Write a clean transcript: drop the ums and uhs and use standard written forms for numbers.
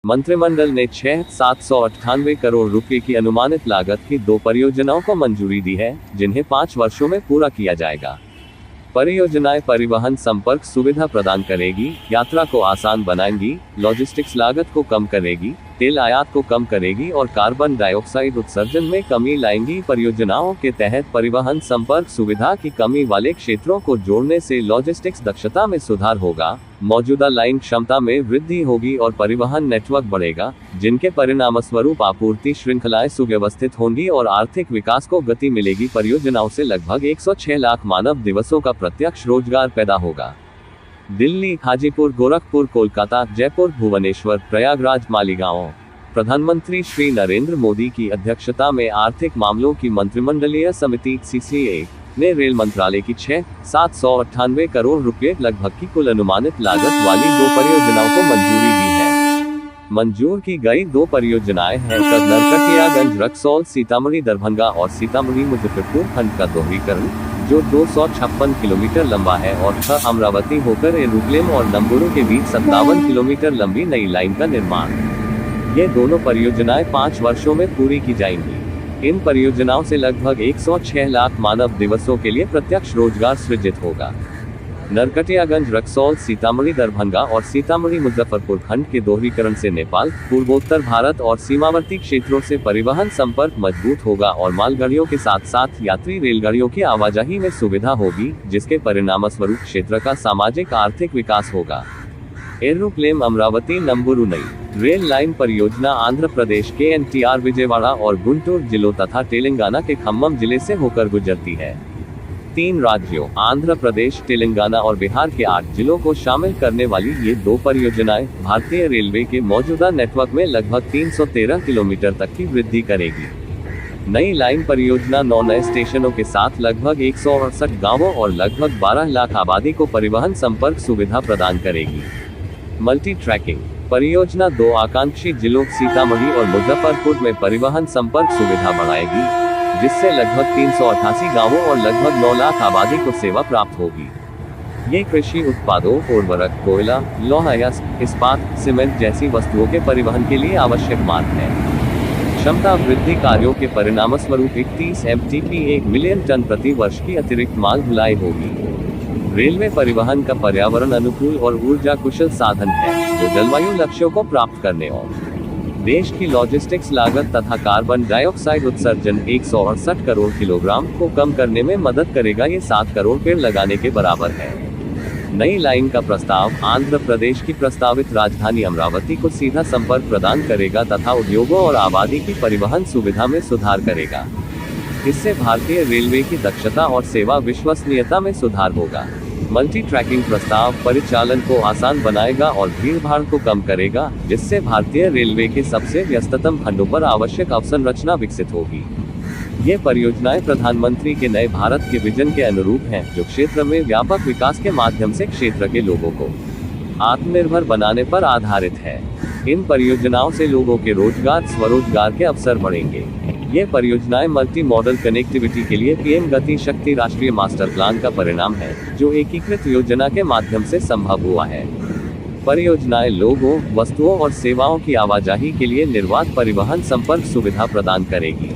मंत्रिमंडल ने 798 करोड़ रुपए की अनुमानित लागत की 2 परियोजनाओं को मंजूरी दी है, जिन्हें 5 वर्षों में पूरा किया जाएगा। परियोजनाएं परिवहन संपर्क सुविधा प्रदान करेगी, यात्रा को आसान बनाएंगी, लॉजिस्टिक्स लागत को कम करेगी, तेल आयात को कम करेगी और कार्बन डाइऑक्साइड उत्सर्जन में कमी लाएंगी। परियोजनाओं के तहत परिवहन संपर्क सुविधा की कमी वाले क्षेत्रों को जोड़ने से लॉजिस्टिक्स दक्षता में सुधार होगा, मौजूदा लाइन क्षमता में वृद्धि होगी और परिवहन नेटवर्क बढ़ेगा, जिनके परिणामस्वरूप आपूर्ति श्रृंखलाएं सुव्यवस्थित होंगी और आर्थिक विकास को गति मिलेगी। परियोजनाओं से लगभग 106 लाख मानव दिवसों का प्रत्यक्ष रोजगार पैदा होगा। दिल्ली, हाजीपुर, गोरखपुर, कोलकाता, जयपुर, भुवनेश्वर, प्रयागराज, मालीगांव। प्रधानमंत्री श्री नरेंद्र मोदी की अध्यक्षता में आर्थिक मामलों की मंत्रिमंडलीय समिति (CCA) ने रेल मंत्रालय की 798 करोड़ रुपए लगभग की कुल अनुमानित लागत वाली 2 परियोजनाओं को मंजूरी दी है। मंजूर की गई 2 परियोजनाएं हैं नरकटियागंज रक्सौल सीतामढ़ी दरभंगा और सीतामढ़ी मुजफ्फरपुर खंड का दोहरीकरण, जो 256 किलोमीटर लंबा है, और अमरावती होकर एर्नाकुलम और नंबुरू के बीच 57 किलोमीटर लंबी नई लाइन का निर्माण। ये दोनों परियोजनाएं 5 वर्षों में पूरी की जाएंगी। इन परियोजनाओं से लगभग 106 लाख मानव दिवसों के लिए प्रत्यक्ष रोजगार सृजित होगा। नरकटियागंज रक्सौल सीतामढ़ी दरभंगा और सीतामढ़ी मुजफ्फरपुर खंड के दोहरीकरण से नेपाल, पूर्वोत्तर भारत और सीमावर्ती क्षेत्रों से परिवहन संपर्क मजबूत होगा और मालगाड़ियों के साथ साथ यात्री रेलगाड़ियों की आवाजाही में सुविधा होगी, जिसके परिणामस्वरूप क्षेत्र का सामाजिक आर्थिक विकास होगा। एर्नाकुलम अमरावती नंबुरू नई रेल लाइन परियोजना आंध्र प्रदेश के NTR विजयवाड़ा और गुंटूर जिलों तथा तेलंगाना के खम्मम जिले से होकर गुजरती है। 3 राज्यों आंध्र प्रदेश, तेलंगाना और बिहार के 8 जिलों को शामिल करने वाली ये 2 परियोजनाएं भारतीय रेलवे के मौजूदा नेटवर्क में लगभग 313 किलोमीटर तक की वृद्धि करेगी। नई लाइन परियोजना 9 नए स्टेशनों के साथ लगभग 168 गांवों और लगभग 12 लाख आबादी को परिवहन संपर्क सुविधा प्रदान करेगी। मल्टी ट्रैकिंग परियोजना 2 आकांक्षी जिलों सीतामढ़ी और मुजफ्फरपुर में परिवहन संपर्क सुविधा बढ़ाएगी, जिससे लगभग 388 गांवों और लगभग 9 लाख आबादी को सेवा प्राप्त होगी। ये कृषि उत्पादों, उर्वरक, कोयला, लौह अयस्क, इस्पात, सीमेंट जैसी वस्तुओं के परिवहन के लिए आवश्यक मार्ग है। क्षमता वृद्धि कार्यों के परिणामस्वरूप 31 MTP 1 मिलियन टन प्रति वर्ष की अतिरिक्त माल ढुलाई होगी। रेलवे परिवहन का पर्यावरण अनुकूल और ऊर्जा कुशल साधन है, जो जलवायु लक्ष्यों को प्राप्त करने और देश की लॉजिस्टिक्स लागत तथा कार्बन डाइऑक्साइड उत्सर्जन 168 करोड़ किलोग्राम को कम करने में मदद करेगा। ये 7 करोड़ पेड़ लगाने के बराबर है। नई लाइन का प्रस्ताव आंध्र प्रदेश की प्रस्तावित राजधानी अमरावती को सीधा संपर्क प्रदान करेगा तथा उद्योगों और आबादी की परिवहन सुविधा में सुधार करेगा। इससे भारतीय रेलवे की दक्षता और सेवा विश्वसनीयता में सुधार होगा। मल्टी ट्रैकिंग प्रस्ताव परिचालन को आसान बनाएगा और भीड़भाड़ को कम करेगा, जिससे भारतीय रेलवे के सबसे व्यस्ततम खंडों पर आवश्यक अवसंरचना विकसित होगी। ये परियोजनाएं प्रधानमंत्री के नए भारत के विजन के अनुरूप हैं, जो क्षेत्र में व्यापक विकास के माध्यम से क्षेत्र के लोगों को आत्मनिर्भर बनाने पर आधारित है। इन परियोजनाओं से लोगों के रोजगार, स्वरोजगार के अवसर बढ़ेंगे। ये परियोजनाएं मल्टी मॉडल कनेक्टिविटी के लिए PM गति शक्ति राष्ट्रीय मास्टर प्लान का परिणाम है, जो एकीकृत योजना के माध्यम से संभव हुआ है। परियोजनाएं लोगों, वस्तुओं और सेवाओं की आवाजाही के लिए निर्बाध परिवहन संपर्क सुविधा प्रदान करेगी।